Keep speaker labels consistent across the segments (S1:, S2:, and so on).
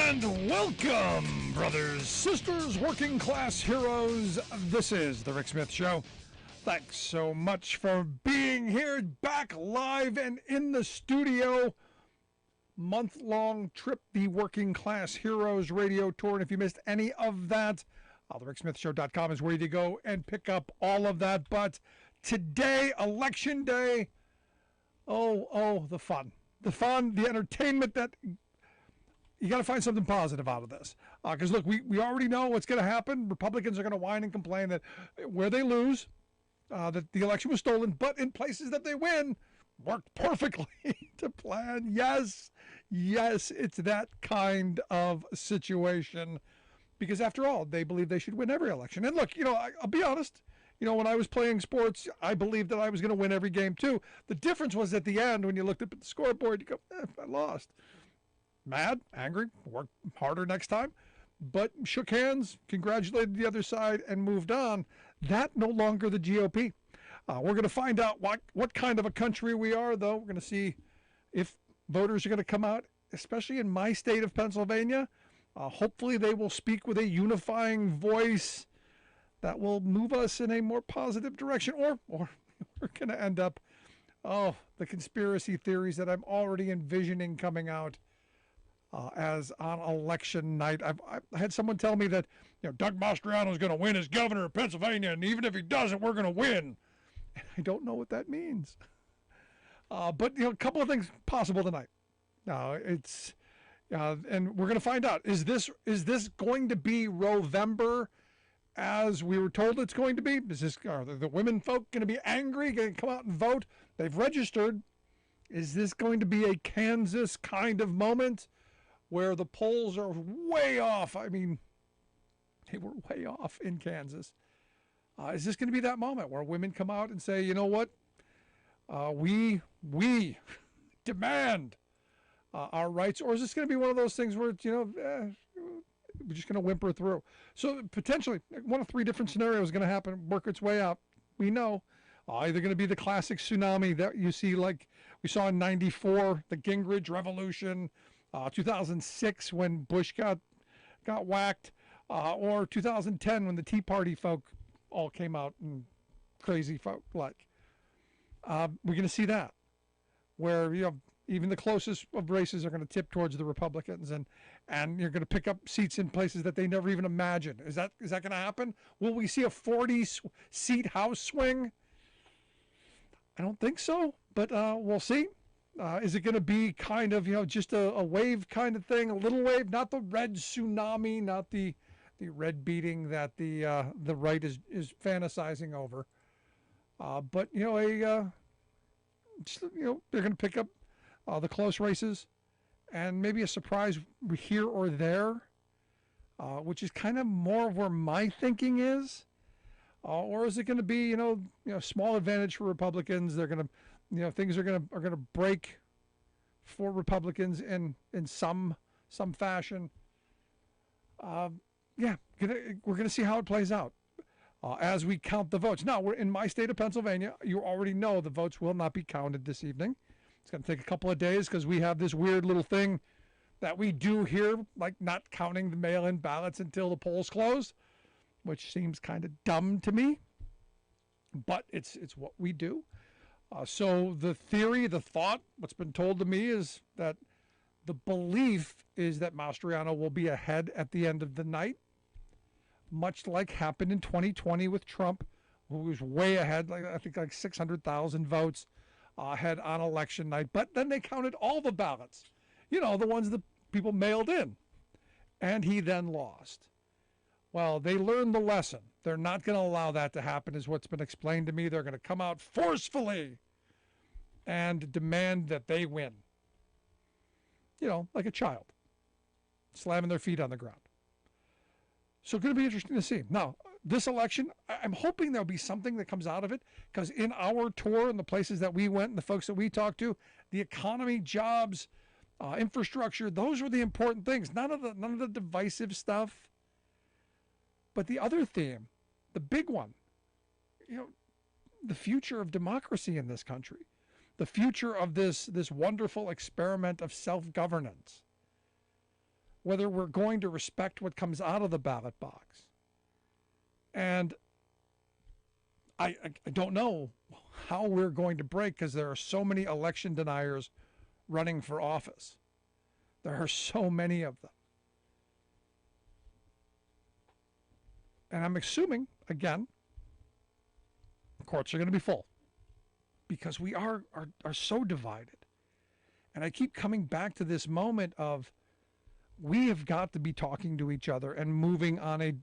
S1: And welcome, brothers, sisters, working class heroes. This is The Rick Smith Show. Thanks so much for being here, back live and in the studio. Month-long trip, the Working Class Heroes radio tour. And if you missed any of that, thericksmithshow.com is where you go and pick up all of that. But today, Election Day, the fun. The fun, the entertainment that... You got to find something positive out of this. Because, look, we already know what's going to happen. Republicans are going to whine and complain that where they lose, that the election was stolen, but in places that they win, worked perfectly to plan. Yes, it's that kind of situation. Because, after all, they believe they should win every election. And, look, I'll be honest. When I was playing sports, I believed that I was going to win every game, too. The difference was at the end, when you looked up at the scoreboard, you go, I lost. Mad, angry, worked harder next time, but shook hands, congratulated the other side, and moved on. That no longer the GOP. We're going to find out what kind of a country we are, though. We're going to see if voters are going to come out, especially in my state of Pennsylvania. Hopefully they will speak with a unifying voice that will move us in a more positive direction, or we're going to end up, the conspiracy theories that I'm already envisioning coming out. As on election night, I had someone tell me that Doug Mastriano is going to win as governor of Pennsylvania, and even if he doesn't, we're going to win. And I don't know what that means. But a couple of things possible tonight. And we're going to find out. Is this going to be Rovember, as we were told it's going to be? Are the women folk going to be angry? Going to come out and vote? They've registered. Is this going to be a Kansas kind of moment, where the polls are way off? I mean, they were way off in Kansas. Is this going to be that moment where women come out and say, you know what, we demand our rights? Or is this going to be one of those things where, we're just going to whimper through? So potentially, one of three different scenarios is going to happen, work its way out. We know. Either going to be the classic tsunami that you see like we saw in 94, the Gingrich Revolution, 2006 when Bush got whacked, or 2010 when the Tea Party folk all came out and crazy folk like. We're going to see that, where even the closest of races are going to tip towards the Republicans, and you're going to pick up seats in places that they never even imagined. Is that going to happen? Will we see a 40-seat House swing? I don't think so, but we'll see. Is it going to be kind of, just a wave kind of thing, a little wave, not the red tsunami, not the red beating that the right is fantasizing over. But, they're going to pick up the close races and maybe a surprise here or there, which is kind of more of where my thinking is. Or is it going to be, small advantage for Republicans? They're going to, things are going to break for Republicans in some fashion. We're going to see how it plays out as we count the votes. Now, we're in my state of Pennsylvania. You already know the votes will not be counted this evening. It's going to take a couple of days because we have this weird little thing that we do here, like not counting the mail-in ballots until the polls close, which seems kind of dumb to me, but it's what we do. So the theory, the thought, what's been told to me is that the belief is that Mastriano will be ahead at the end of the night, much like happened in 2020 with Trump, who was way ahead, I think 600,000 votes ahead on election night. But then they counted all the ballots, the ones that people mailed in, and he then lost. Well, they learned the lesson. They're not going to allow that to happen, is what's been explained to me. They're going to come out forcefully and demand that they win. Like a child, slamming their feet on the ground. So it's going to be interesting to see. Now, this election, I'm hoping there'll be something that comes out of it, because in our tour and the places that we went and the folks that we talked to, the economy, jobs, infrastructure, those were the important things. None of the divisive stuff. But the other theme, the big one, the future of democracy in this country, the future of this wonderful experiment of self-governance, whether we're going to respect what comes out of the ballot box. And I don't know how we're going to break, because there are so many election deniers running for office. There are so many of them. And I'm assuming, again, courts are going to be full, because we are so divided. And I keep coming back to this moment of, we have got to be talking to each other and moving on a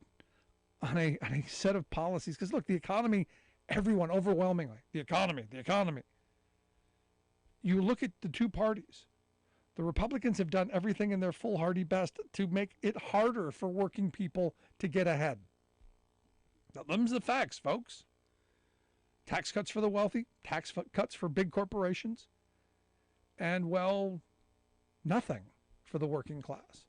S1: set of policies. Because look, the economy, everyone overwhelmingly, the economy. You look at the two parties. The Republicans have done everything in their foolhardy best to make it harder for working people to get ahead. Now, them's the facts, folks. Tax cuts for the wealthy, tax cuts for big corporations, and, well, nothing for the working class.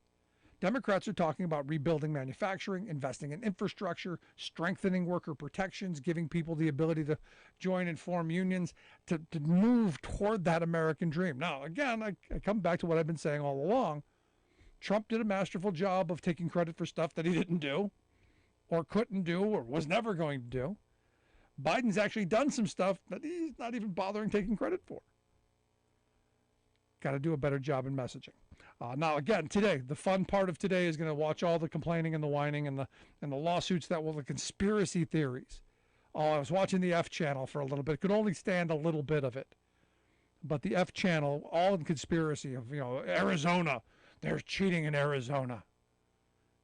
S1: Democrats are talking about rebuilding manufacturing, investing in infrastructure, strengthening worker protections, giving people the ability to join and form unions, to move toward that American dream. Now, again, I come back to what I've been saying all along. Trump did a masterful job of taking credit for stuff that he didn't do, or couldn't do, or was never going to do. Biden's actually done some stuff that he's not even bothering taking credit for. Got to do a better job in messaging. Now, again, today, the fun part of today is going to watch all the complaining and the whining and the lawsuits the conspiracy theories. Oh, I was watching the F channel for a little bit. Could only stand a little bit of it. But the F channel, all in conspiracy of, Arizona. They're cheating in Arizona.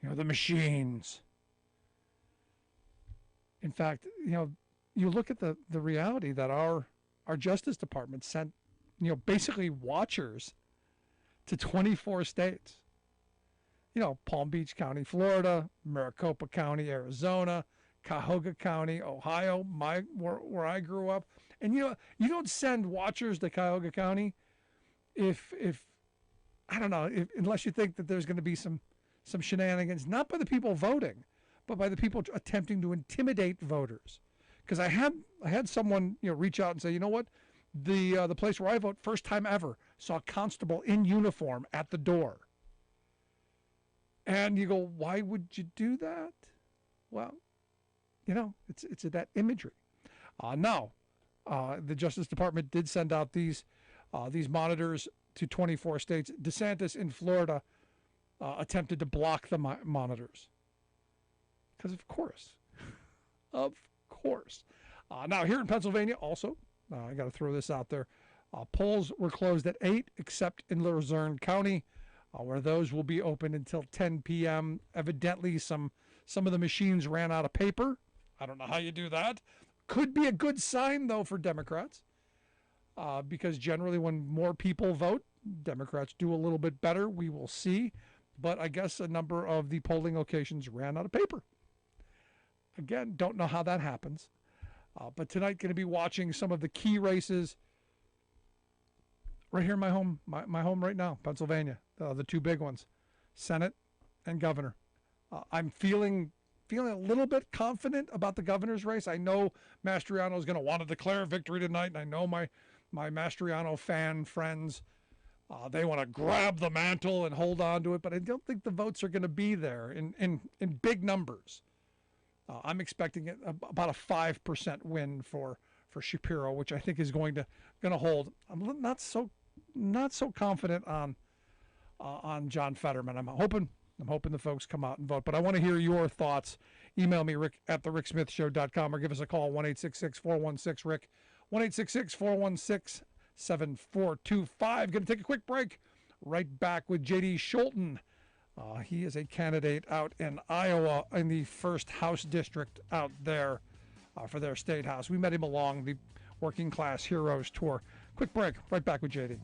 S1: The machines. In fact, you look at the reality that our Justice Department sent, basically watchers to 24 states. Palm Beach County, Florida, Maricopa County, Arizona, Cuyahoga County, Ohio, where I grew up. And you don't send watchers to Cuyahoga County if I don't know, unless you think that there's going to be some shenanigans, not by the people voting, but by the people attempting to intimidate voters. Because I had someone reach out and say, you know what, the place where I vote, first time ever, saw a constable in uniform at the door. And you go, why would you do that? Well, it's that imagery. Now, the Justice Department did send out these monitors to 24 states. DeSantis in Florida attempted to block the monitors. Because of course. Now, here in Pennsylvania also, I got to throw this out there, polls were closed at 8, except in Luzerne County, where those will be open until 10 p.m. Evidently, some of the machines ran out of paper. I don't know how you do that. Could be a good sign, though, for Democrats, because generally when more people vote, Democrats do a little bit better. We will see. But I guess a number of the polling locations ran out of paper. Again, don't know how that happens. But tonight, going to be watching some of the key races right here in my home right now, Pennsylvania. The two big ones, Senate and governor. I'm feeling a little bit confident about the governor's race. I know Mastriano is going to want to declare victory tonight, and I know my Mastriano fan friends, they want to grab the mantle and hold on to it, but I don't think the votes are going to be there in big numbers. I'm expecting it about a 5% win for Shapiro, which I think is going to hold. I'm not so confident on John Fetterman. I'm hoping the folks come out and vote. But I want to hear your thoughts. Email me, Rick at thericksmithshow.com, or give us a call, 1-866-416-RICK, 1-866-416-7425. Going to take a quick break. Right back with J.D. Scholten. He is a candidate out in Iowa in the 1st House District out there for their state house. We met him along the Working Class Heroes Tour. Quick break. Right back with JD.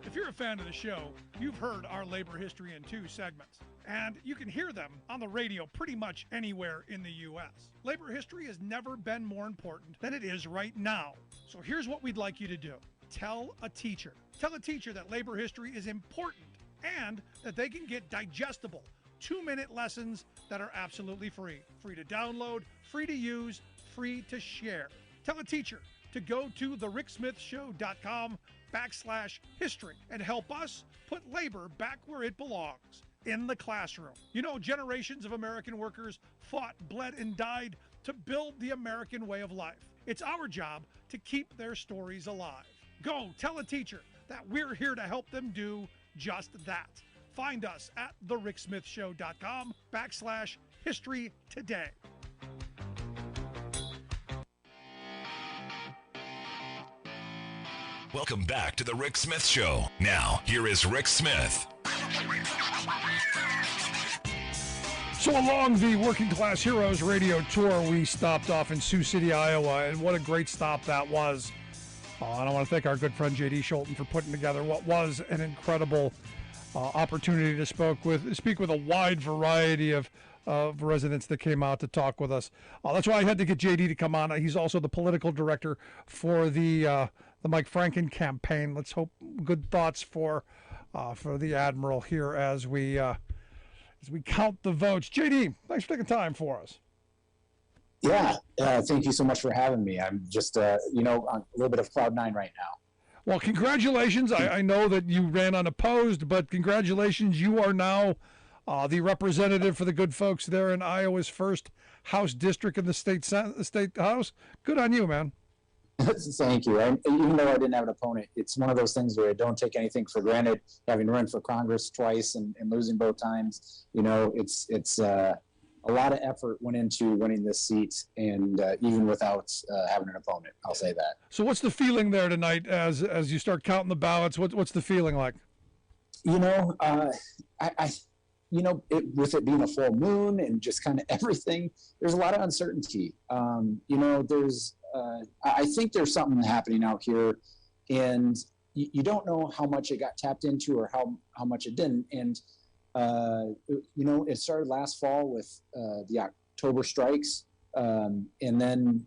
S1: If you're a fan of the show, you've heard our labor history in 2 segments. and you can hear them on the radio pretty much anywhere in the U.S. Labor history has never been more important than it is right now. So here's what we'd like you to do. Tell a teacher. Tell a teacher that labor history is important and that they can get digestible 2-minute lessons that are absolutely free. Free to download, free to use, free to share. Tell a teacher to go to thericksmithshow.com/history and help us put labor back where it belongs, in the classroom. You know, generations of American workers fought, bled, and died to build the American way of life. It's our job to keep their stories alive. Go tell a teacher that we're here to help them do just that. Find us at thericksmithshow.com/history today.
S2: Welcome back to the Rick Smith Show. Now, here is Rick Smith.
S1: So along the Working Class Heroes radio tour, we stopped off in Sioux City, Iowa, and what a great stop that was. And I want to thank our good friend J.D. Scholten for putting together what was an incredible opportunity to speak with a wide variety of residents that came out to talk with us. That's why I had to get J.D. to come on. He's also the political director for the Mike Franken campaign. Let's hope good thoughts for the Admiral here as we count the votes. J.D., thanks for taking time for us.
S3: Yeah, thank you so much for having me. I'm just, on a little bit of cloud nine right now.
S1: Well, congratulations. I know that you ran unopposed, but congratulations. You are now the representative for the good folks there in Iowa's first House district in the state House. Good on you, man.
S3: Thank you. And even though I didn't have an opponent, it's one of those things where I don't take anything for granted. Having run for Congress twice and losing both times, it's a lot of effort went into winning this seat, and even without having an opponent, I'll say that.
S1: So what's the feeling there tonight as you start counting the ballots? What's the feeling like?
S3: With it being a full moon and just kind of everything, there's a lot of uncertainty. I think there's something happening out here, and you don't know how much it got tapped into or how much it didn't. And it started last fall with the October strikes, and then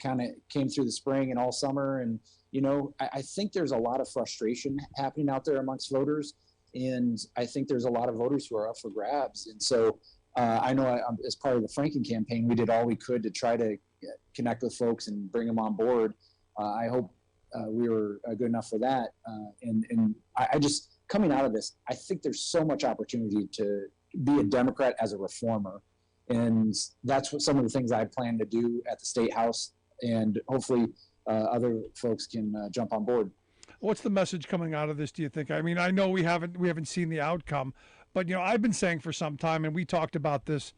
S3: kind of came through the spring and all summer. And, I think there's a lot of frustration happening out there amongst voters. And I think there's a lot of voters who are up for grabs. And so I know as part of the Franken campaign, we did all we could to try to connect with folks and bring them on board. I hope we were good enough for that. And I just, coming out of this, I think there's so much opportunity to be a Democrat as a reformer. And that's what some of the things I plan to do at the State House. And hopefully other folks can jump on board.
S1: What's the message coming out of this, do you think? I mean, I know we haven't seen the outcome, but, I've been saying for some time, and we talked about this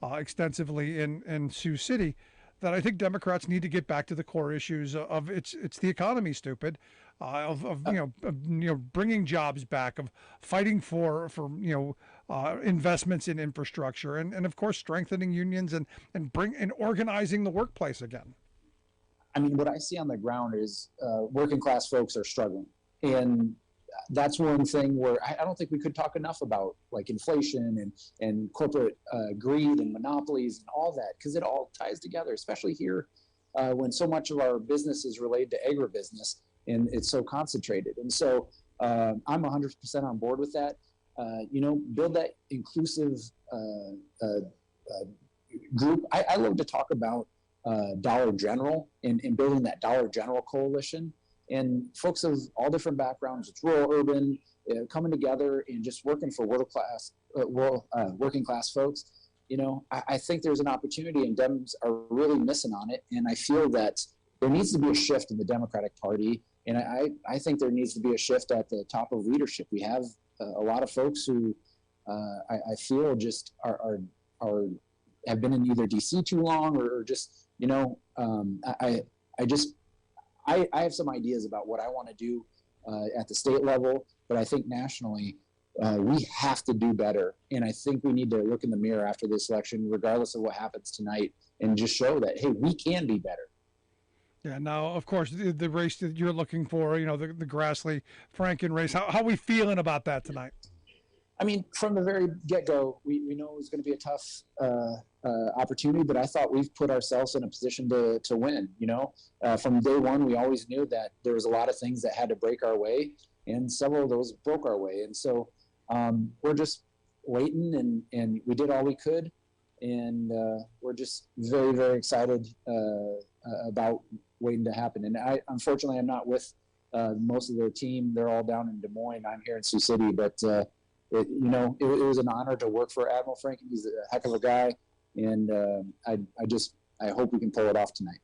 S1: extensively in Sioux City, that I think Democrats need to get back to the core issues of it's the economy, stupid, of bringing jobs back, of fighting for investments in infrastructure, and of course strengthening unions and organizing the workplace again.
S3: I mean, what I see on the ground is working class folks are struggling, and that's one thing where I don't think we could talk enough about, like inflation and corporate greed and monopolies and all that, because it all ties together, especially here when so much of our business is related to agribusiness and it's so concentrated. And so I'm 100% on board with that. Build that inclusive group. I love to talk about Dollar General and building that Dollar General coalition. And folks of all different backgrounds, it's rural, urban, coming together and just working for working class folks. I think there's an opportunity, and Dems are really missing on it. And I feel that there needs to be a shift in the Democratic Party. And I think there needs to be a shift at the top of leadership. We have a lot of folks who I feel just have been in either DC too long or just, I have some ideas about what I want to do at the state level, but I think nationally we have to do better. And I think we need to look in the mirror after this election, regardless of what happens tonight, and just show that, hey, we can be better.
S1: Yeah. Now, of course, the race that you're looking for, the Grassley Franken race. How are we feeling about that tonight?
S3: I mean, from the very get-go, we know it was going to be a tough opportunity, but I thought we've put ourselves in a position to win. From day one, we always knew that there was a lot of things that had to break our way, and several of those broke our way. And so we're just waiting, and we did all we could, and we're just very, very excited about waiting to happen. And unfortunately, I'm not with most of their team. They're all down in Des Moines. I'm here in Sioux City, but it was an honor to work for Admiral Franken. He's a heck of a guy, and I hope we can pull it off tonight.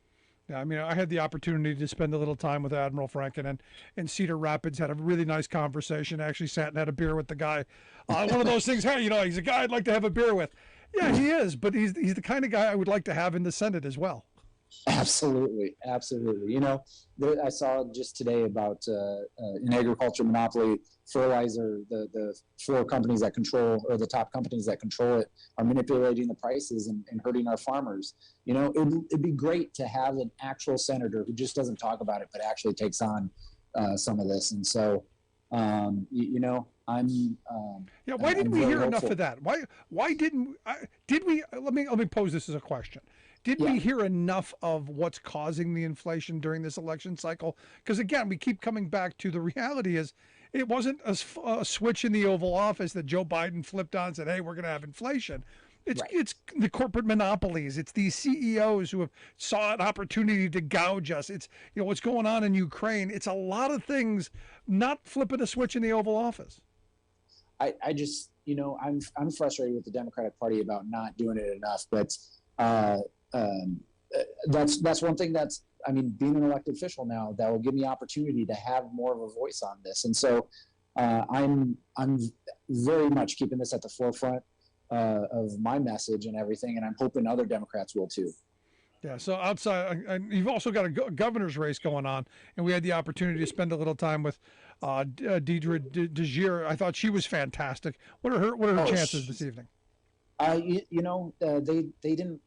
S1: Yeah, I mean, I had the opportunity to spend a little time with Admiral Franken and in Cedar Rapids, had a really nice conversation. I actually sat and had a beer with the guy. One of those things, hey, he's a guy I'd like to have a beer with. Yeah, he is, but he's the kind of guy I would like to have in the Senate as well.
S3: Absolutely. I saw just today about in agriculture monopoly, fertilizer, the four companies that control, or the top companies that control it, are manipulating the prices and hurting our farmers. It'd be great to have an actual senator who just doesn't talk about it, but actually takes on some of this. And so, I'm
S1: why didn't we hear enough of that? Why didn't we? Let me pose this as a question. Did we hear enough of what's causing the inflation during this election cycle? Because again, we keep coming back to the reality is it wasn't a switch in the Oval Office that Joe Biden flipped on and said, hey, we're going to have inflation. It's the corporate monopolies. It's these CEOs who have saw an opportunity to gouge us. It's what's going on in Ukraine. It's a lot of things, not flipping a switch in the Oval Office.
S3: I just I'm frustrated with the Democratic Party about not doing it enough, but that's one thing being an elected official now, that will give me opportunity to have more of a voice on this. And so I'm very much keeping this at the forefront of my message and everything, and I'm hoping other Democrats will too.
S1: Yeah, so outside, you've also got a governor's race going on, and we had the opportunity to spend a little time with Deidre DeGier. I thought she was fantastic. What are her chances this evening?
S3: They didn't.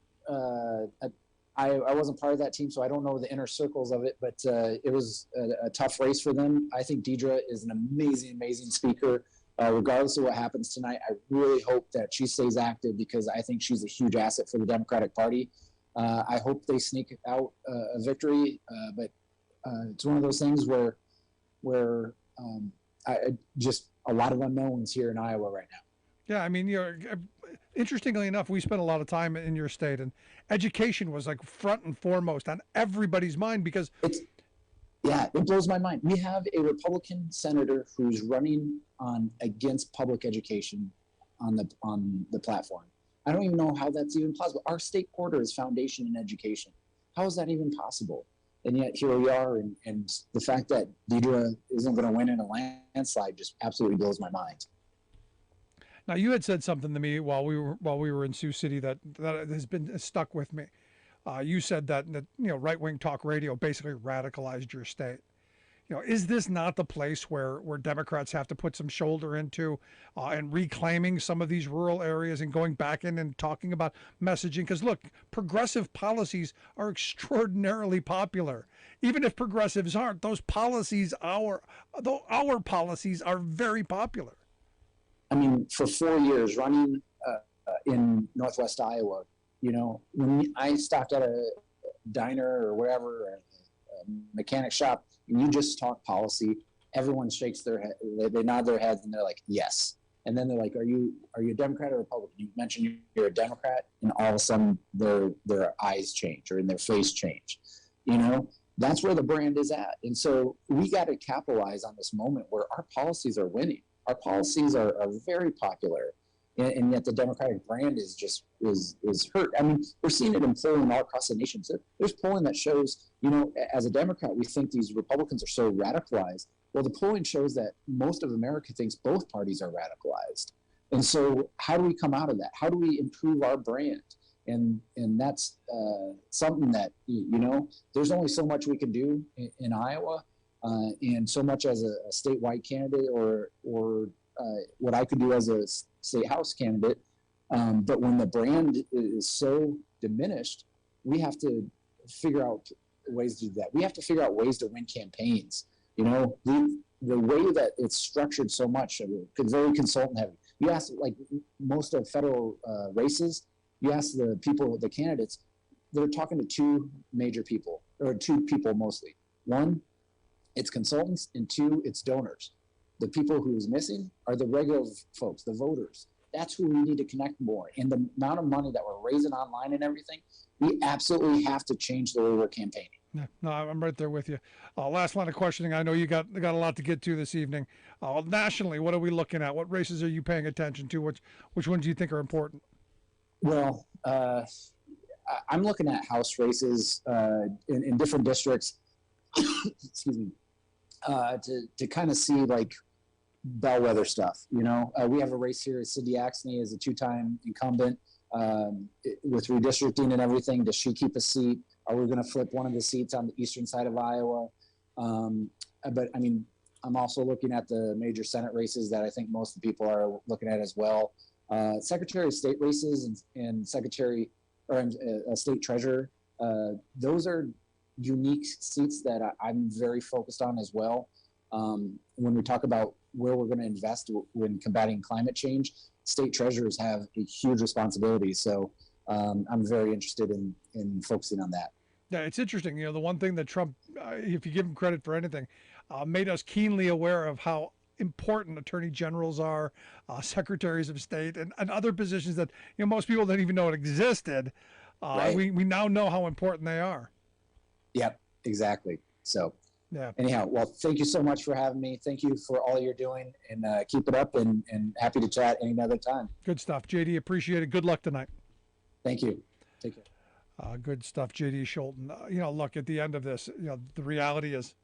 S3: I wasn't part of that team, so I don't know the inner circles of it, but it was a tough race for them. I think Deidre is an amazing speaker. Regardless of what happens tonight, I really hope that she stays active, because I think she's a huge asset for the Democratic Party. I hope they sneak out a victory, but it's one of those things where just a lot of unknowns here in Iowa right now.
S1: Yeah, I mean, interestingly enough, we spent a lot of time in your state, and education was like front and foremost on everybody's mind, because
S3: it blows my mind. We have a Republican senator who's running against public education on the platform. I don't even know how that's even possible. Our state quarter is foundation in education. How is that even possible? And yet here we are, and the fact that Deidre isn't going to win in a landslide just absolutely blows my mind.
S1: Now, you had said something to me while we were in Sioux City that has been stuck with me. You said that right-wing talk radio basically radicalized your state. Is this not the place where Democrats have to put some shoulder into and reclaiming some of these rural areas and going back in and talking about messaging? Because look, progressive policies are extraordinarily popular. Even if progressives aren't, those policies, our policies are very popular.
S3: I mean, for 4 years running in Northwest Iowa, when I stopped at a diner or wherever, or a mechanic shop, and you just talk policy, everyone shakes their head, they nod their heads, and they're like, yes. And then they're like, are you a Democrat or Republican? You mentioned you're a Democrat, and all of a sudden their eyes change, or in their face change. That's where the brand is at. And so we got to capitalize on this moment where our policies are winning. Our policies are very popular, and yet the Democratic brand is hurt. I mean, we're seeing it in polling all across the nation. So there's polling that shows, as a Democrat, we think these Republicans are so radicalized. Well, the polling shows that most of America thinks both parties are radicalized. And so how do we come out of that? How do we improve our brand? And that's something that, there's only so much we can do in Iowa. And so much as a statewide candidate or what I could do as a state house candidate. But when the brand is so diminished, we have to figure out ways to do that. We have to figure out ways to win campaigns. The way that it's structured so much, very consultant heavy. You ask, like most of federal races, you ask the people, the candidates, they're talking to two major people, or two people mostly. One, it's consultants, and two, it's donors. The people who's missing are the regular folks, the voters. That's who we need to connect more. And the amount of money that we're raising online and everything, we absolutely have to change the way we're campaigning.
S1: Yeah, no, I'm right there with you. Last line of questioning. I know you got a lot to get to this evening. Nationally, what are we looking at? What races are you paying attention to? Which ones do you think are important?
S3: Well, I'm looking at House races in different districts. Excuse me. To kind of see like bellwether stuff. We have a race here. Cindy Axney is a two-time incumbent with redistricting and everything. Does she keep a seat? Are we going to flip one of the seats on the eastern side of Iowa? But I mean, I'm also looking at the major Senate races that I think most of the people are looking at as well. Secretary of State races and Secretary or State Treasurer. Those are unique seats that I'm very focused on as well. When we talk about where we're going to invest when combating climate change, state treasurers have a huge responsibility. So I'm very interested in focusing on that.
S1: Yeah, it's interesting. The one thing that Trump, if you give him credit for anything, made us keenly aware of how important attorney generals are, secretaries of state, and other positions that most people didn't even know it existed.
S3: Right.
S1: We now know how important they are.
S3: Yep, exactly. So
S1: yeah.
S3: Anyhow, well, thank you so much for having me. Thank you for all you're doing, and keep it up, and happy to chat any other time.
S1: Good stuff, JD. Appreciate it. Good luck tonight.
S3: Thank you. Take care.
S1: Good stuff, JD Schulten. Look, at the end of this, the reality is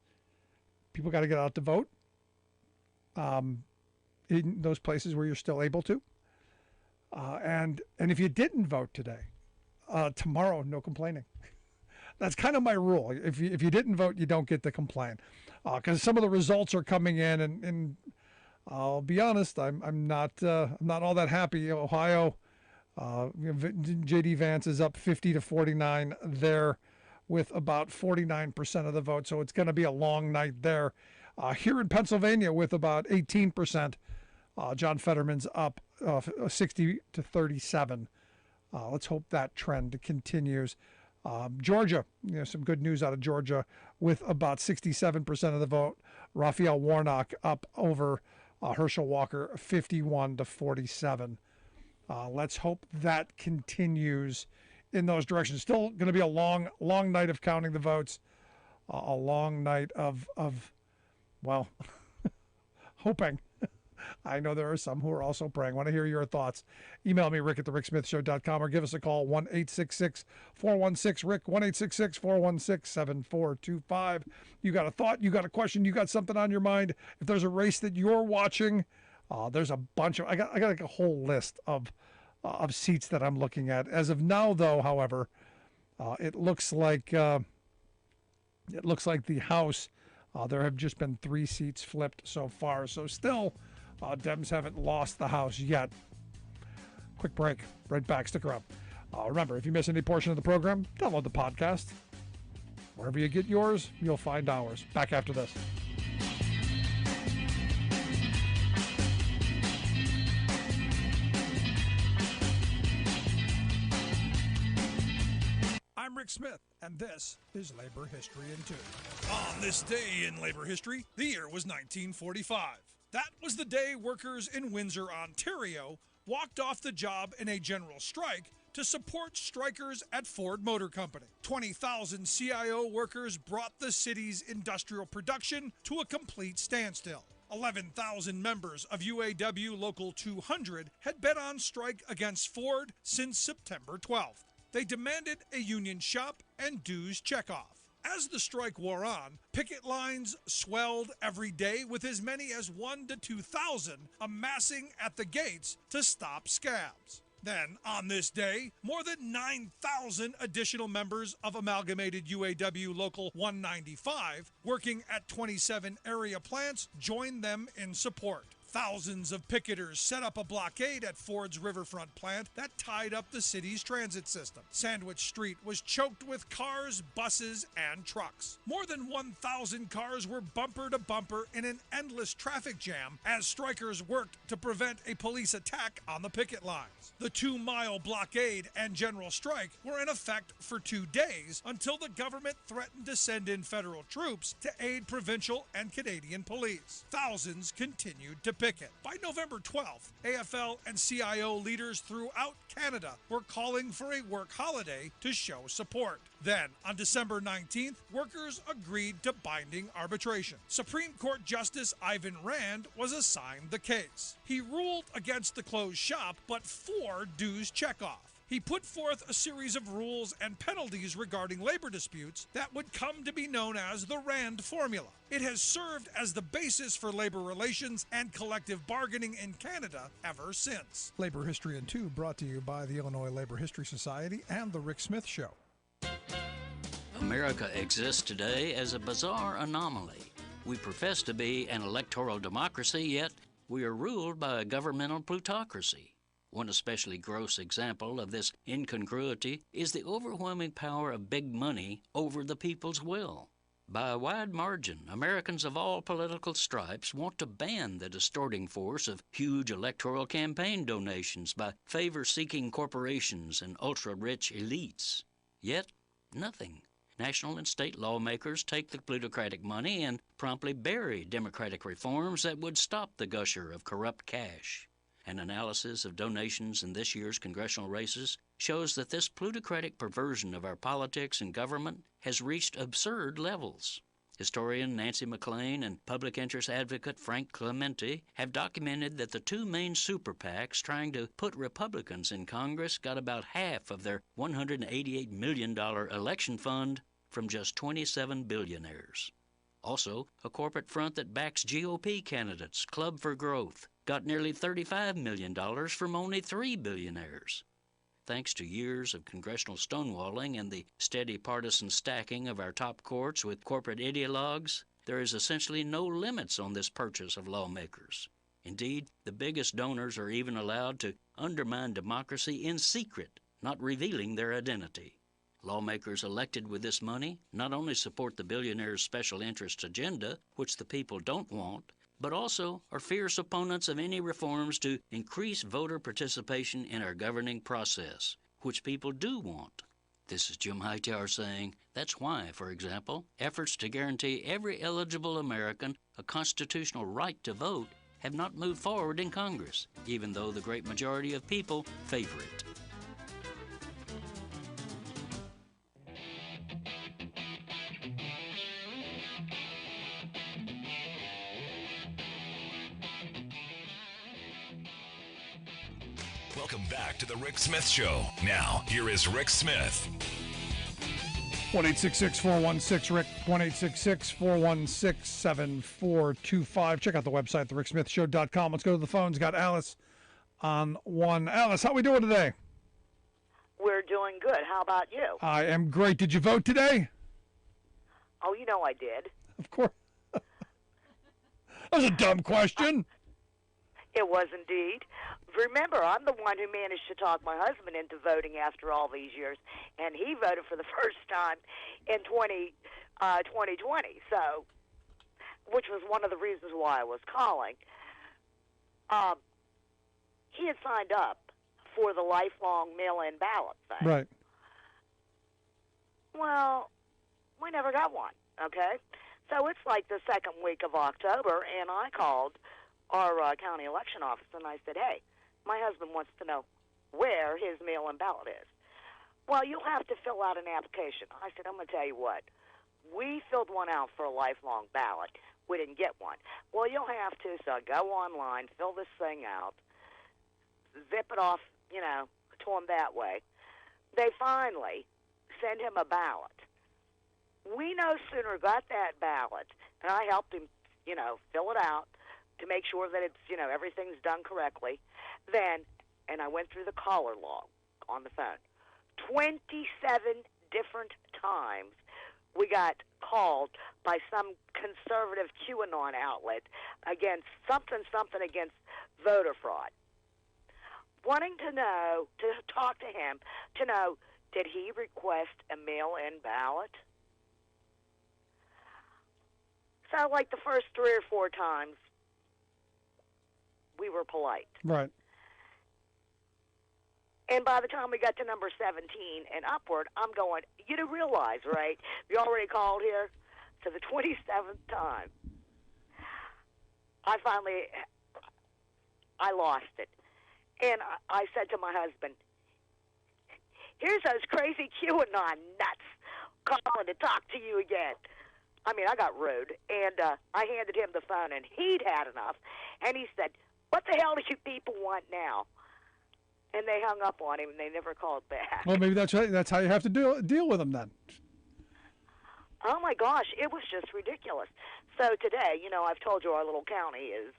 S1: people got to get out to vote in those places where you're still able to. And if you didn't vote today, tomorrow, no complaining. That's kind of my rule. If you didn't vote, you don't get to complain, because some of the results are coming in, and I'll be honest, I'm not all that happy. Ohio, JD Vance is up 50-49 there, with about 49% of the vote. So it's going to be a long night there. Here in Pennsylvania, with about 18%, John Fetterman's up 60-37. Let's hope that trend continues. Georgia, some good news out of Georgia, with about 67% of the vote. Raphael Warnock up over Herschel Walker, 51-47. Let's hope that continues in those directions. Still going to be a long night of counting the votes, a long night of well, hoping. I know there are some who are also praying. I want to hear your thoughts. Email me, rick@thericksmithshow.com, or give us a call, 1-866-416-RICK, 1-866-416-7425. You got a thought, you got a question, you got something on your mind. If there's a race that you're watching, there's a bunch of, I got like a whole list of seats that I'm looking at. As of now, though, however, it looks like the House, there have just been 3 seats flipped so far. So still, Dems haven't lost the House yet. Quick break. Right back. Stick around. Remember, if you miss any portion of the program, download the podcast. Wherever you get yours, you'll find ours. Back after this. I'm Rick Smith, and this is Labor History in 2. On this day in labor history, the year was 1945. That was the day workers in Windsor, Ontario, walked off the job in a general strike to support strikers at Ford Motor Company. 20,000 CIO workers brought the city's industrial production to a complete standstill. 11,000 members of UAW Local 200 had been on strike against Ford since September 12th. They demanded a union shop and dues checkoff. As the strike wore on, picket lines swelled every day, with as many as 1,000 to 2,000 amassing at the gates to stop scabs. Then, on this day, more than 9,000 additional members of Amalgamated UAW Local 195, working at 27 area plants, joined them in support. Thousands of picketers set up a blockade at Ford's riverfront plant that tied up the city's transit system. Sandwich Street was choked with cars, buses, and trucks. More than 1,000 cars were bumper to bumper in an endless traffic jam as strikers worked to prevent a police attack on the picket lines. The 2-mile blockade and general strike were in effect for 2 days until the government threatened to send in federal troops to aid provincial and Canadian police. Thousands continued to picket. By November 12th, AFL and CIO leaders throughout Canada were calling for a work holiday to show support. Then, on December 19th, workers agreed to binding arbitration. Supreme Court Justice Ivan Rand was assigned the case. He ruled against the closed shop, but for dues checkoff. He put forth a series of rules and penalties regarding labor disputes that would come to be known as the Rand Formula. It has served as the basis for labor relations and collective bargaining in Canada ever since. Labor History in 2 brought to you by the Illinois Labor History Society and The Rick Smith Show.
S4: America exists today as a bizarre anomaly. We profess to be an electoral democracy, yet we are ruled by a governmental plutocracy. One especially gross example of this incongruity is the overwhelming power of big money over the people's will. By a wide margin, Americans of all political stripes want to ban the distorting force of huge electoral campaign donations by favor-seeking corporations and ultra-rich elites. Yet, nothing. National and state lawmakers take the plutocratic money and promptly bury democratic reforms that would stop the gusher of corrupt cash. An analysis of donations in this year's congressional races shows that this plutocratic perversion of our politics and government has reached absurd levels. Historian Nancy McLean and public interest advocate Frank Clemente have documented that the 2 main super PACs trying to put Republicans in Congress got about half of their $188 million election fund from just 27 billionaires. Also, a corporate front that backs GOP candidates, Club for Growth, got nearly $35 million from only 3 billionaires. Thanks to years of congressional stonewalling and the steady partisan stacking of our top courts with corporate ideologues, there is essentially no limits on this purchase of lawmakers. Indeed, the biggest donors are even allowed to undermine democracy in secret, not revealing their identity. Lawmakers elected with this money not only support the billionaires' special interest agenda, which the people don't want, but also are fierce opponents of any reforms to increase voter participation in our governing process, which people do want. This is Jim Hightower saying that's why, for example, efforts to guarantee every eligible American a constitutional right to vote have not moved forward in Congress, even though the great majority of people favor it.
S2: Welcome back to the Rick Smith Show. Now, here is Rick Smith.
S1: 1-866-416-RICK, 1-866-416-7425. Check out the website, thericksmithshow.com. Let's go to the phones. Got Alice on one. Alice, how we doing today?
S5: We're doing good. How about you?
S1: I am great. Did you vote today?
S5: Oh, you know I did.
S1: Of course. That was a dumb question.
S5: It was indeed. Remember, I'm the one who managed to talk my husband into voting after all these years, and he voted for the first time in 2020, so, which was one of the reasons why I was calling. He had signed up for the lifelong mail-in ballot thing.
S1: Right.
S5: Well, we never got one, okay? So it's like the second week of October, and I called our county election office, and I said, hey, my husband wants to know where his mail-in ballot is. Well, you'll have to fill out an application. I said, I'm going to tell you what. We filled one out for a lifelong ballot. We didn't get one. Well, you'll have to, so go online, fill this thing out, zip it off, to him that way. They finally send him a ballot. We no sooner got that ballot, and I helped him, fill it out to make sure that it's, everything's done correctly. Then, and I went through the caller log on the phone, 27 different times we got called by some conservative QAnon outlet against something against voter fraud, wanting to know, to talk to him, to know, did he request a mail-in ballot? So, like the first 3 or 4 times, we were polite.
S1: Right.
S5: And by the time we got to number 17 and upward, I'm going, you do realize, right? You already called here to the 27th time. I lost it. And I said to my husband, here's those crazy QAnon nuts calling to talk to you again. I mean, I got rude, and I handed him the phone, and he'd had enough. And he said, what the hell do you people want now? And they hung up on him, and they never called back.
S1: Well, maybe that's how you have to deal with them then.
S5: Oh, my gosh, it was just ridiculous. So today, I've told you our little county is,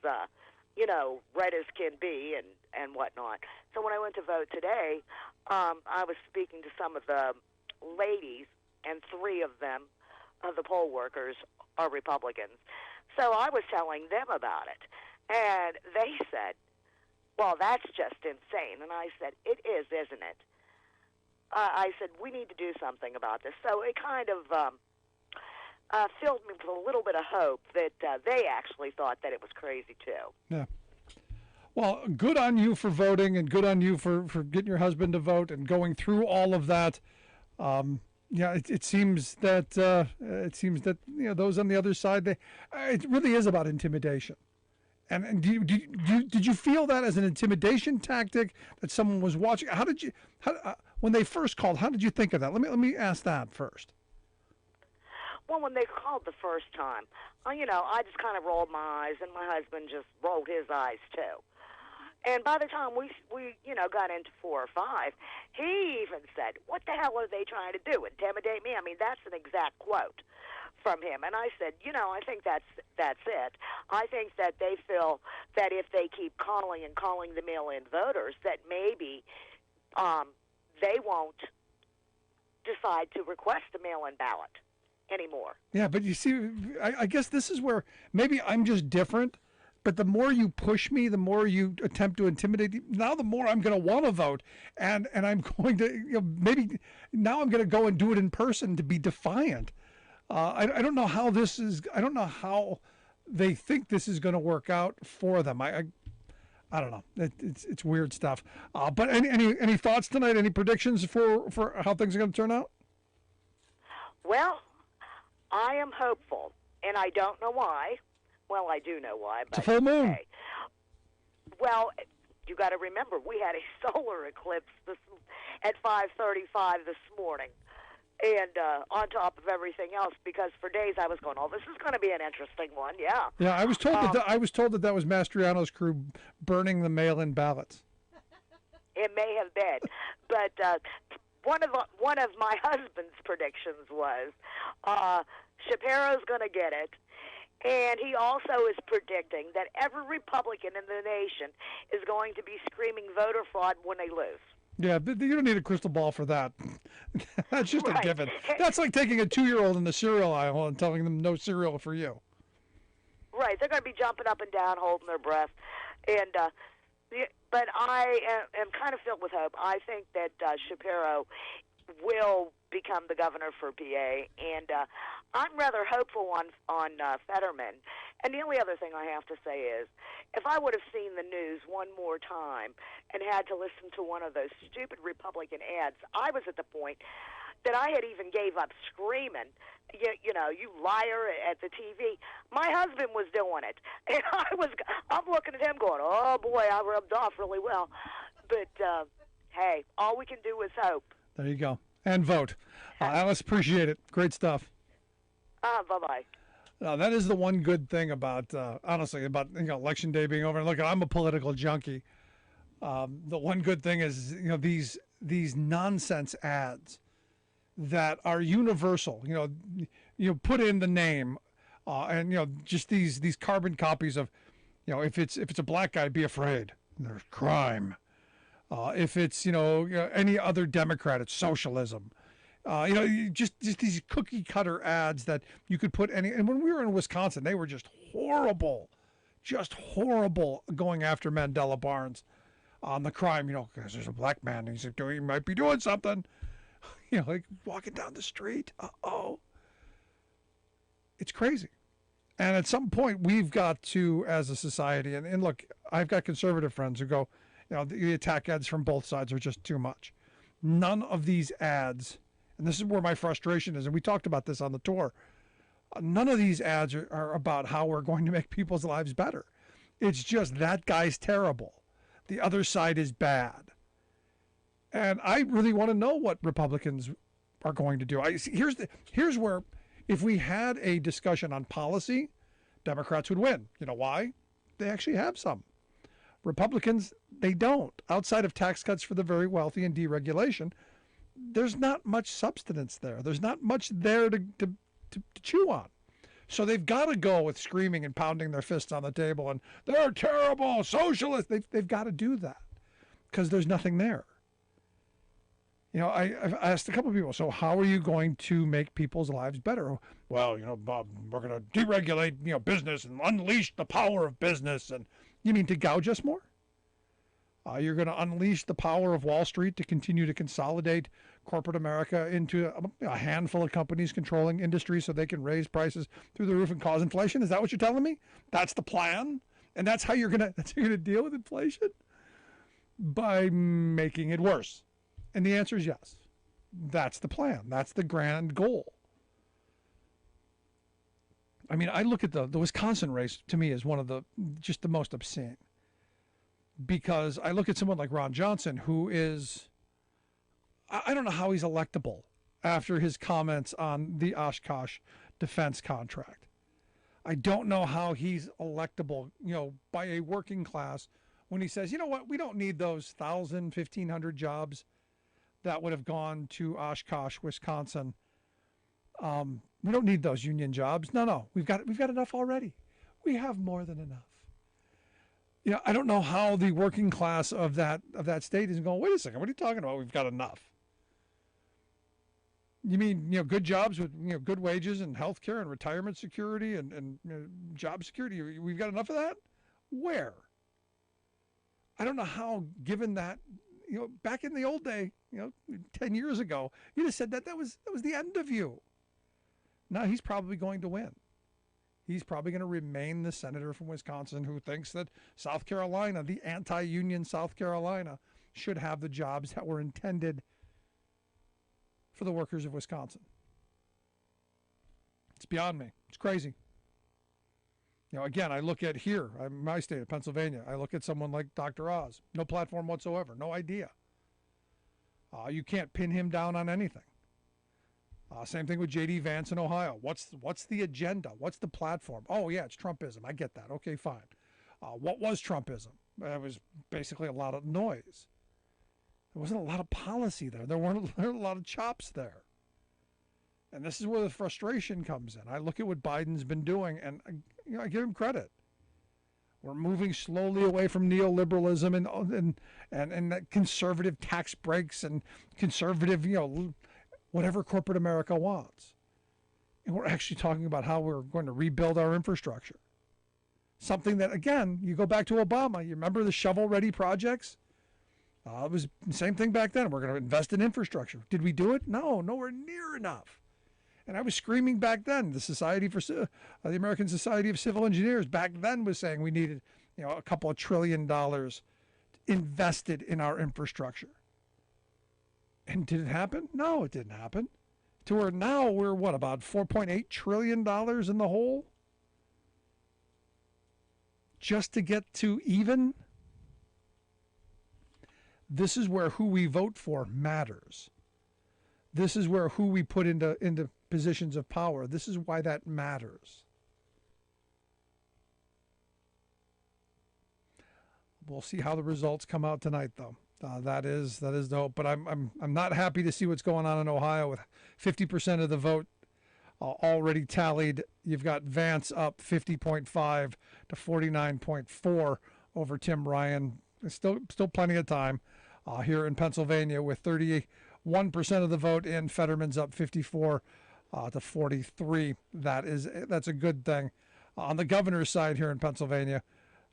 S5: red as can be and whatnot. So when I went to vote today, I was speaking to some of the ladies, and 3 of them, of the poll workers, are Republicans. So I was telling them about it, and they said, well, that's just insane. And I said, it is, isn't it? I said, we need to do something about this. So it kind of filled me with a little bit of hope that they actually thought that it was crazy, too.
S1: Yeah. Well, good on you for voting, and good on you for getting your husband to vote and going through all of that. Yeah, it seems that those on the other side, it really is about intimidation. And did you feel that as an intimidation tactic that someone was watching? When they first called, how did you think of that? Let me ask that first.
S5: Well, when they called the first time, I just kind of rolled my eyes, and my husband just rolled his eyes too. And by the time we got into 4 or 5, he even said, "What the hell are they trying to do? Intimidate me?" I mean, that's an exact quote from him. And I said, I think that's it. I think that they feel that if they keep calling the mail-in voters, that maybe they won't decide to request a mail-in ballot anymore.
S1: Yeah, but you see, I guess this is where maybe I'm just different. But the more you push me, the more you attempt to intimidate me, now the more I'm going to want to vote. And I'm going to, maybe now I'm going to go and do it in person to be defiant. I don't know how I don't know how they think this is going to work out for them. I don't know. It's weird stuff. But any thoughts tonight? Any predictions for how things are going to turn out?
S5: Well, I am hopeful, and I don't know why. Well, I do know why. But
S1: it's a full moon.
S5: Okay. Well, you got to remember, we had a solar eclipse at 5:35 this morning, and on top of everything else, because for days I was going, "Oh, this is going to be an interesting one." Yeah.
S1: Yeah, I was told that was Mastriano's crew burning the mail-in ballots.
S5: It may have been, but one of my husband's predictions was Shapiro's going to get it. And he also is predicting that every Republican in the nation is going to be screaming voter fraud when they lose.
S1: Yeah, but you don't need a crystal ball for that. That's just
S5: right.
S1: a given. That's like taking a 2-year-old in the cereal aisle and telling them no cereal for you.
S5: Right. They're going to be jumping up and down, holding their breath. And but I am kind of filled with hope. I think that Shapiro will become the governor for PA, and I'm rather hopeful on Fetterman. And the only other thing I have to say is, if I would have seen the news one more time and had to listen to one of those stupid Republican ads, I was at the point that I had even gave up screaming, you liar at the TV. My husband was doing it, and I'm looking at him going, oh boy, I rubbed off really well. But hey, all we can do is hope.
S1: There you go. And vote. Alice, appreciate it. Great stuff.
S5: Bye-bye.
S1: That is the one good thing about, honestly, about Election Day being over. And look, I'm a political junkie. The one good thing is, these nonsense ads that are universal. Put in the name, and just these carbon copies of, if it's a black guy, be afraid. There's crime. If it's any other Democrat, it's socialism. Just these cookie cutter ads that you could put any. And when we were in Wisconsin, they were just horrible going after Mandela Barnes on the crime. Because there's a black man, and he might be doing something. Like walking down the street. It's crazy. And at some point, we've got to, as a society, and look, I've got conservative friends who go, the attack ads from both sides are just too much. None of these ads, and this is where my frustration is, and we talked about this on the tour, none of these ads are about how we're going to make people's lives better. It's just that guy's terrible. The other side is bad. And I really want to know what Republicans are going to do. Here's where, if we had a discussion on policy, Democrats would win. You know why? They actually have some. Republicans, they don't. Outside of tax cuts for the very wealthy and deregulation, there's not much substance there. There's not much there to chew on. So they've got to go with screaming and pounding their fists on the table and they're terrible, socialists. They've got to do that because there's nothing there. I've asked a couple of people, so how are you going to make people's lives better? Well, Bob, we're going to deregulate, business and unleash the power of business. And you mean to gouge us more? You're going to unleash the power of Wall Street to continue to consolidate corporate America into a handful of companies controlling industry so they can raise prices through the roof and cause inflation? Is that what you're telling me? That's the plan? And that's how you're going to deal with inflation? By making it worse. And the answer is yes. That's the plan. That's the grand goal. I mean, I look at the Wisconsin race, to me, is one of the most obscene. Because I look at someone like Ron Johnson, who is, I don't know how he's electable after his comments on the Oshkosh defense contract. I don't know how he's electable, by a working class when he says, you know what, we don't need those 1,000, 1,500 jobs that would have gone to Oshkosh, Wisconsin. We don't need those union jobs. No, we've got enough already. We have more than enough. I don't know how the working class of that state is going, wait a second, what are you talking about? We've got enough. You mean, good jobs with, good wages and health care and retirement security and job security? We've got enough of that? Where? I don't know how, given that, back in the old day, 10 years ago, you'd have said that was the end of you. Now he's probably going to win. He's probably going to remain the senator from Wisconsin who thinks that South Carolina, the anti-union South Carolina, should have the jobs that were intended for the workers of Wisconsin. It's beyond me. It's crazy. Again, I look at here, my state of Pennsylvania, I look at someone like Dr. Oz. No platform whatsoever. No idea. You can't pin him down on anything. Same thing with J.D. Vance in Ohio. What's the agenda? What's the platform? Oh, yeah, it's Trumpism. I get that. Okay, fine. What was Trumpism? It was basically a lot of noise. There wasn't a lot of policy there. There weren't a lot of chops there. And this is where the frustration comes in. I look at what Biden's been doing, and I give him credit. We're moving slowly away from neoliberalism and that conservative tax breaks and conservative, whatever corporate America wants. And we're actually talking about how we're going to rebuild our infrastructure. Something that, again, you go back to Obama. You remember the shovel-ready projects? It was the same thing back then. We're going to invest in infrastructure. Did we do it? No, nowhere near enough. And I was screaming back then. The American Society of Civil Engineers back then was saying we needed, a couple of $1 trillion invested in our infrastructure. And did it happen? No, it didn't happen. To where now we're about $4.8 trillion in the hole? Just to get to even? This is where who we vote for matters. This is where who we put into positions of power. This is why that matters. We'll see how the results come out tonight, though. That is the hope. But I'm not happy to see what's going on in Ohio with 50% of the vote already tallied. You've got Vance up 50.5 to 49.4 over Tim Ryan. There's still plenty of time here in Pennsylvania with 31 1% of the vote in. Fetterman's up 54 to 43. That's a good thing. On the governor's side here in Pennsylvania,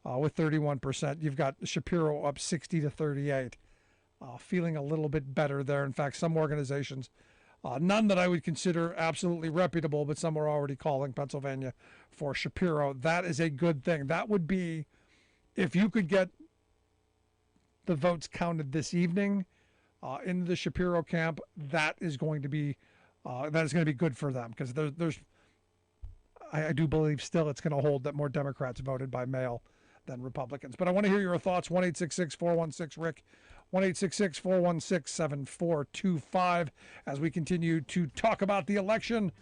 S1: with 31%, you've got Shapiro up 60 to 38. Feeling a little bit better there. In fact, some organizations, none that I would consider absolutely reputable, but some are already calling Pennsylvania for Shapiro. That is a good thing. That would be, if you could get the votes counted this evening into the Shapiro camp, that is going to be good for them, because I do believe still it's going to hold that more Democrats voted by mail than Republicans. But I want to hear your thoughts. 1-866-416-RICK, 1-866-416-7425, as we continue to talk about the election,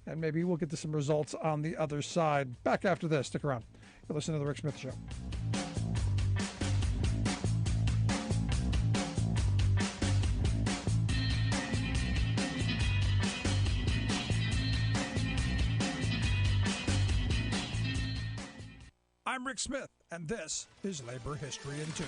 S1: and maybe we'll get to some results on the other side. Back after this. Stick around. You're listening to The Rick Smith Show. I'm Rick Smith, and this is Labor History in 2.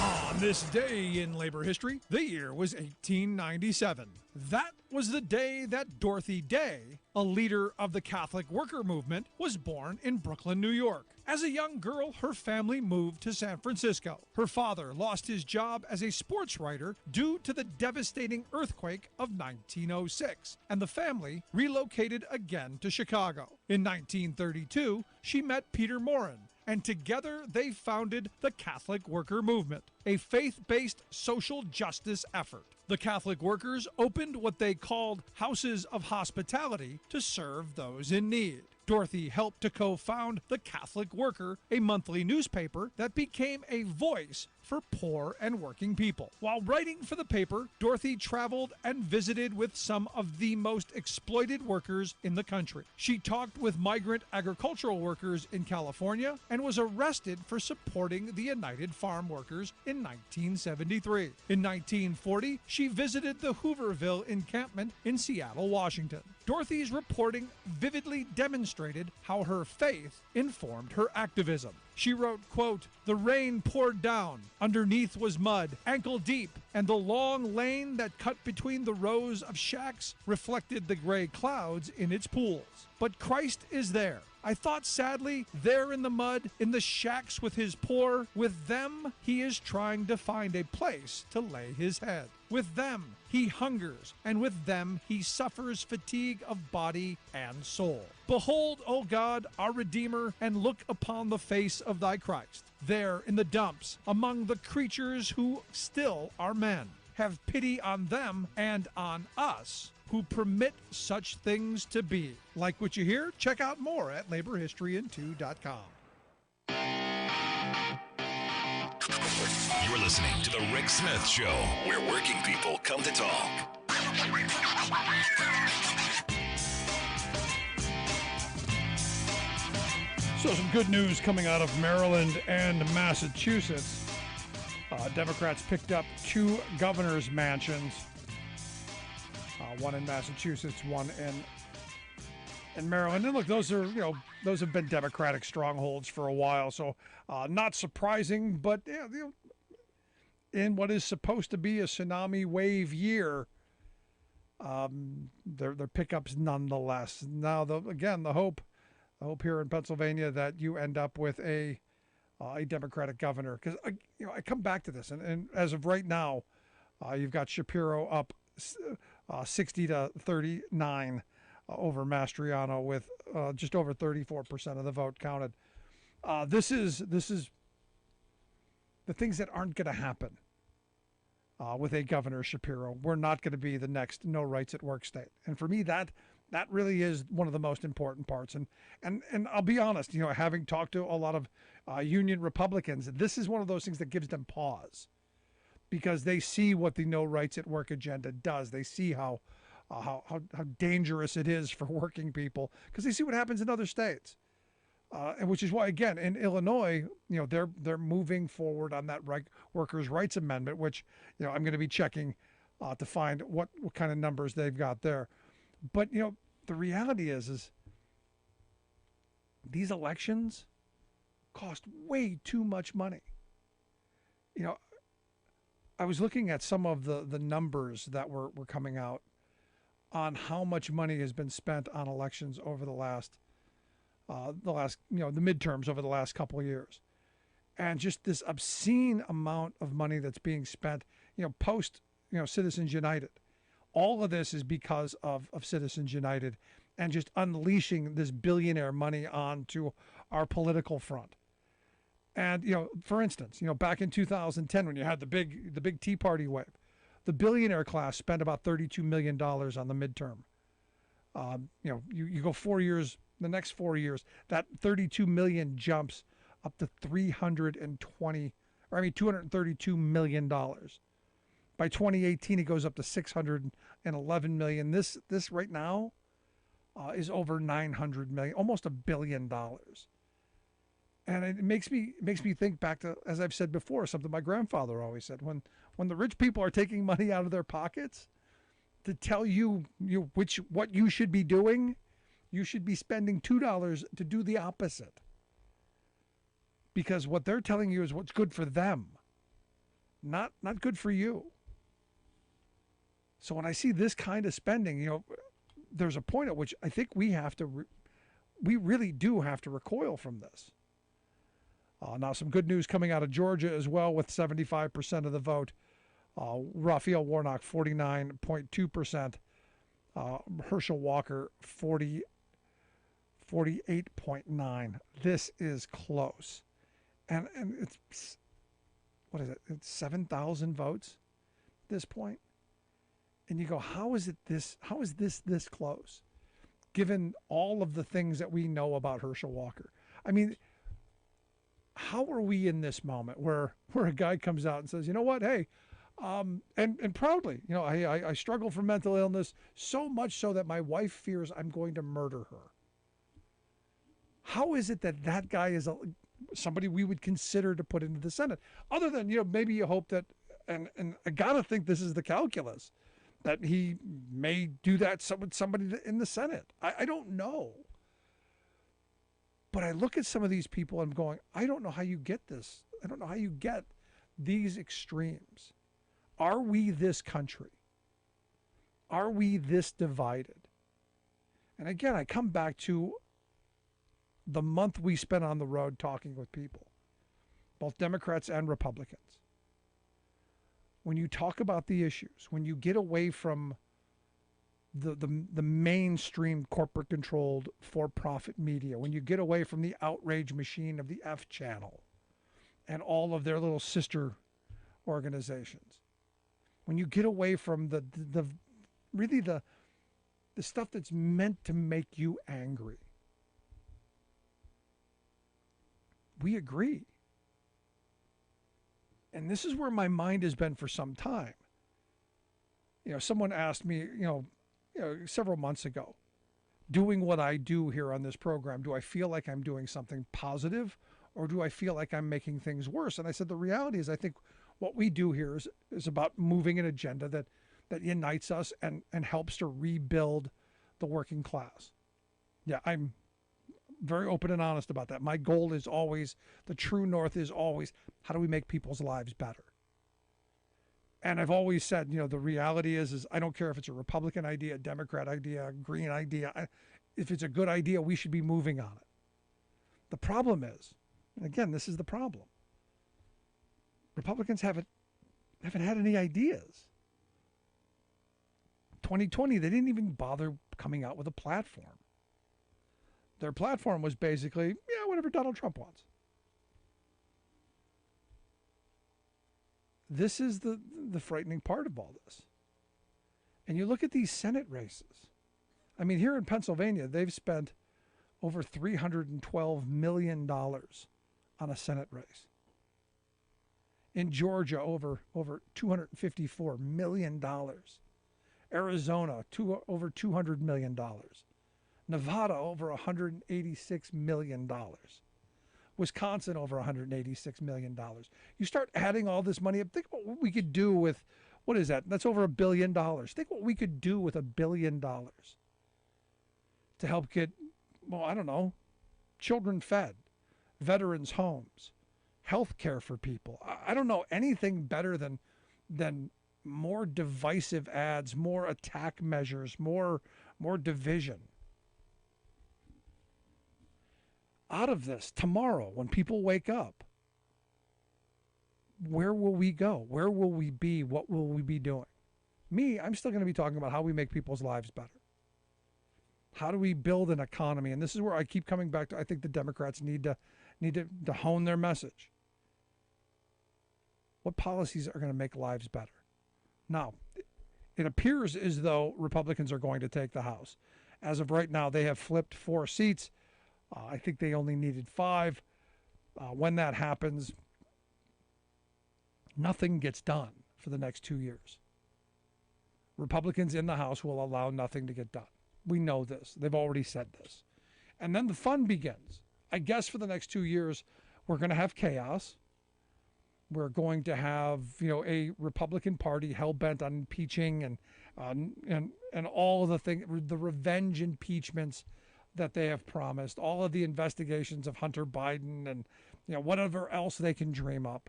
S1: On this day in labor history, the year was 1897. That was the day that Dorothy Day, a leader of the Catholic worker movement, was born in Brooklyn, New York. As a young girl, her family moved to San Francisco. Her father lost his job as a sports writer due to the devastating earthquake of 1906, and the family relocated again to Chicago. In 1932, she met Peter Morin, and together they founded the Catholic Worker Movement, a faith-based social justice effort. The Catholic workers opened what they called houses of hospitality to serve those in need. Dorothy helped to co-found The Catholic Worker, a monthly newspaper that became a voice for poor and working people. While writing for the paper, Dorothy traveled and visited with some of the most exploited workers in the country. She talked with migrant agricultural workers in California and was arrested for supporting the United Farm Workers in 1973. In 1940, she visited the Hooverville encampment in Seattle, Washington. Dorothy's reporting vividly demonstrated how her faith informed her activism. She wrote, quote, "The rain poured down. Underneath was mud, ankle deep, and the long lane that cut between the rows of shacks reflected the gray clouds in its pools. But Christ is there. I thought sadly, there in the mud, in the shacks with his poor, with them he is trying to find a place to lay his head. With them he hungers, and with them he suffers fatigue of body and soul. Behold, O God, our Redeemer, and look upon the face of thy Christ, there in the dumps, among the creatures who still are men. Have pity on them and on us, who permit such things to be." Like what you hear? Check out more at laborhistoryin2.com.
S2: You're listening to The Rick Smith Show, where working people come to talk.
S1: So some good news coming out of Maryland and Massachusetts. Democrats picked up 2 governor's mansions. One in Massachusetts, one in Maryland. And look, those have been Democratic strongholds for a while, so not surprising. But in what is supposed to be a tsunami wave year, they're pickups nonetheless. Now, the hope here in Pennsylvania that you end up with a Democratic governor, because I come back to this, and as of right now, you've got Shapiro up 60 to 39 over Mastriano, with just over 34% of the vote counted. This is the things that aren't going to happen with a Governor Shapiro. We're not going to be the next no rights at work state, and for me that really is one of the most important parts. And I'll be honest, having talked to a lot of union Republicans, this is one of those things that gives them pause, because they see what the no rights at work agenda does. They see how dangerous it is for working people, because they see what happens in other states, and which is why, again, in Illinois, they're moving forward on that workers' rights amendment, which I'm going to be checking to find what kind of numbers they've got there. But the reality is these elections cost way too much money. I was looking at some of the numbers that were coming out on how much money has been spent on elections over the last the midterms over the last couple of years, and just this obscene amount of money that's being spent, post Citizens United. All of this is because of Citizens United and just unleashing this billionaire money onto our political front. And for instance, back in 2010 when you had the big Tea Party wave, the billionaire class spent about $32 million on the midterm. You go 4 years, the next 4 years, that 32 million jumps up to $232 million. By 2018, it goes up to 611 million. This right now is over 900 million, almost $1 billion. And it makes me think back to, as I've said before, something my grandfather always said: when the rich people are taking money out of their pockets to tell you what you should be doing, you should be spending $2 to do the opposite. Because what they're telling you is what's good for them, not good for you. So when I see this kind of spending, there's a point at which I think we really do have to recoil from this. Now, some good news coming out of Georgia as well, with 75% of the vote. Raphael Warnock, 49.2%. Herschel Walker, 48.9%. This is close. And it's, what is it? It's 7,000 votes at this point. And you go, how is this close? Given all of the things that we know about Herschel Walker. I mean, how are we in this moment where a guy comes out and says, you know what, hey, and proudly, I struggle from mental illness, so much so that my wife fears I'm going to murder her. How is it that guy is somebody we would consider to put into the Senate? Other than, maybe you hope that, and I gotta think this is the calculus, that he may do that with somebody in the Senate. I don't know. But I look at some of these people and I'm going, I don't know how you get this. I don't know how you get these extremes. Are we this country? Are we this divided? And again, I come back to the month we spent on the road talking with people, both Democrats and Republicans. When you talk about the issues, when you get away from the mainstream corporate-controlled for-profit media, when you get away from the outrage machine of the F Channel and all of their little sister organizations, when you get away from the stuff that's meant to make you angry, we agree. And this is where my mind has been for some time. Someone asked me, several months ago, doing what I do here on this program, do I feel like I'm doing something positive, or do I feel like I'm making things worse? And I said, the reality is I think what we do here is about moving an agenda that unites us and helps to rebuild the working class. Yeah, I'm very open and honest about that. My goal is always, the true north is always, how do we make people's lives better? And I've always said, the reality is I don't care if it's a Republican idea, a Democrat idea, a Green idea. If it's a good idea, we should be moving on it. The problem is, and again, this is the problem, Republicans haven't had any ideas. 2020, they didn't even bother coming out with a platform. Their platform was basically, whatever Donald Trump wants. This is the frightening part of all this. And you look at these Senate races. I mean, here in Pennsylvania, they've spent over $312 million on a Senate race. In Georgia, over $254 million. Arizona, over $200 million. Nevada, over $186 million. Wisconsin, over $186 million. You start adding all this money up. Think about what we could do with, what is that? That's over $1 billion. Think what we could do with $1 billion to help get, children fed, veterans' homes, health care for people. I don't know anything better than than more divisive ads, more attack measures, more division. Out of this, tomorrow, when people wake up, where will we go? Where will we be? What will we be doing? Me, I'm still going to be talking about how we make people's lives better. How do we build an economy? And this is where I keep coming back to, I think the Democrats need to hone their message. What policies are going to make lives better? Now, it appears as though Republicans are going to take the House. As of right now, they have flipped 4 seats. I think they only needed 5. When that happens, nothing gets done for the next 2 years. Republicans in the House will allow nothing to get done. We know this. They've already said this. And then the fun begins. I guess for the next 2 years, we're going to have chaos. We're going to have, a Republican Party hell-bent on impeaching and all of the things, the revenge impeachments that they have promised, all of the investigations of Hunter Biden and, whatever else they can dream up.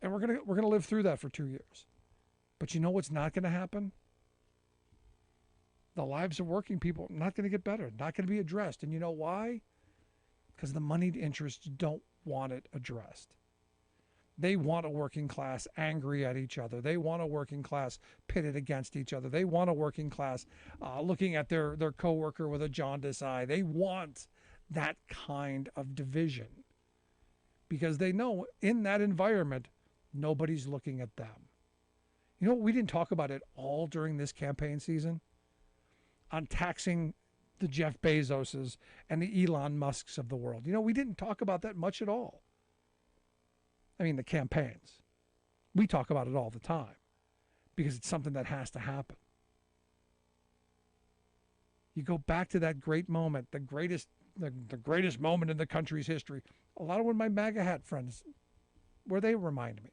S1: And we're going to live through that for 2 years. But you know what's not going to happen? The lives of working people not going to get better, not going to be addressed. And you know why? Because the moneyed interests don't want it addressed. They want a working class angry at each other. They want a working class pitted against each other. They want a working class looking at their coworker with a jaundiced eye. They want that kind of division because they know in that environment, nobody's looking at them. We didn't talk about it all during this campaign season on taxing the Jeff Bezoses and the Elon Musks of the world. We didn't talk about that much at all. I mean, the campaigns. We talk about it all the time because it's something that has to happen. You go back to that great moment, the greatest moment in the country's history. A lot of when my MAGA hat friends, where they remind me,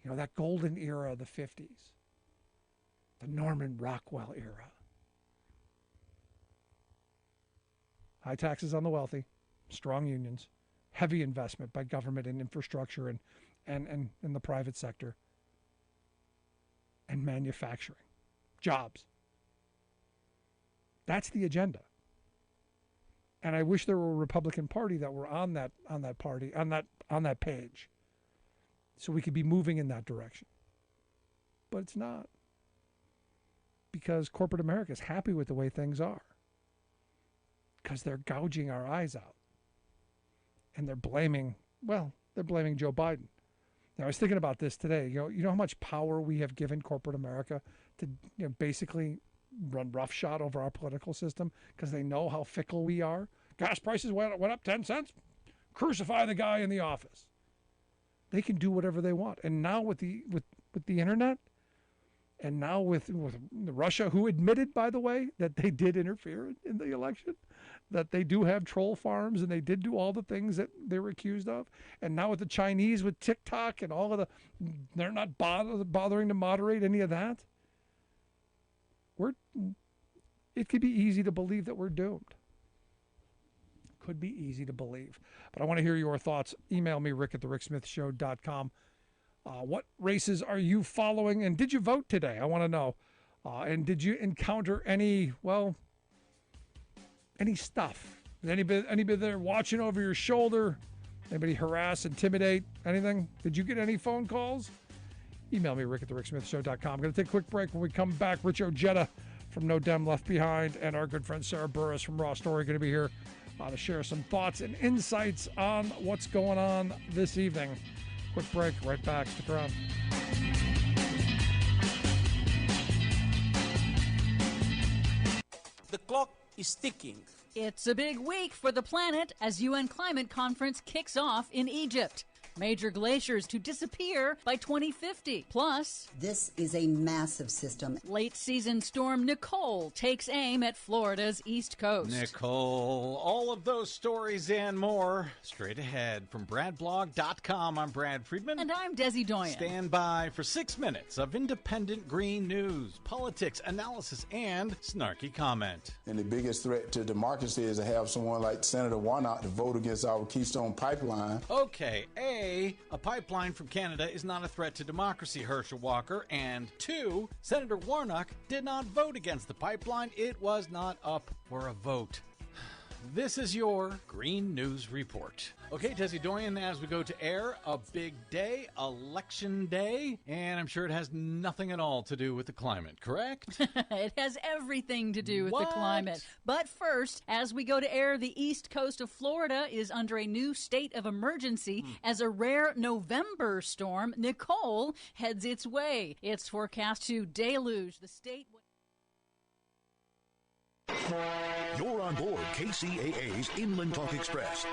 S1: that golden era of the 50s, the Norman Rockwell era. High taxes on the wealthy, strong unions, heavy investment by government in infrastructure and the private sector, and manufacturing, jobs. That's the agenda. And I wish there were a Republican Party that were on that page, so we could be moving in that direction. But it's not, because corporate America is happy with the way things are, because they're gouging our eyes out. And they're blaming Joe Biden. Now, I was thinking about this today. You know how much power we have given corporate America to basically run roughshod over our political system because they know how fickle we are. Gas prices went up 10 cents. Crucify the guy in the office. They can do whatever they want. And now with the internet, and now with Russia, who admitted, by the way, that they did interfere in the election, that they do have troll farms and they did do all the things that they were accused of. And now with the Chinese, with TikTok and all of they're not bothering to moderate any of that. It could be easy to believe that we're doomed. Could be easy to believe. But I want to hear your thoughts. Email me, rick@thericksmithshow.com. What races are you following? And did you vote today? I want to know. And did you encounter any stuff? Is anybody there watching over your shoulder? Anybody harass, intimidate, anything? Did you get any phone calls? Email me, rick@thericksmithshow.com. I'm going to take a quick break. When we come back, Rich Ojeda from No Dem Left Behind and our good friend Sarah Burris from Raw Story are going to be here to share some thoughts and insights on what's going on this evening. Quick break, right back. Stick around.
S6: The clock is ticking.
S7: It's a big week for the planet as UN Climate Conference kicks off in Egypt. Major glaciers to disappear by 2050. Plus,
S8: this is a massive system.
S7: Late season storm Nicole takes aim at Florida's East Coast.
S9: Nicole, all of those stories and more straight ahead from BradBlog.com. I'm Brad Friedman.
S7: And I'm Desi Doyen.
S9: Stand by for 6 minutes of independent green news, politics, analysis, and snarky comment.
S10: And the biggest threat to democracy is to have someone like Senator Warnock to vote against our Keystone Pipeline.
S9: Okay, A, a pipeline from Canada is not a threat to democracy, Herschel Walker. And 2, Senator Warnock did not vote against the pipeline. It was not up for a vote. This is your Green News Report. Okay, Tessie Dorian, as we go to air, a big day, Election Day, and I'm sure it has nothing at all to do with the climate, correct?
S7: It has everything to do with the climate. But first, as we go to air, the east coast of Florida is under a new state of emergency as a rare November storm, Nicole, heads its way. It's forecast to deluge the state.
S10: You're on board KCAA's Inland Talk Express.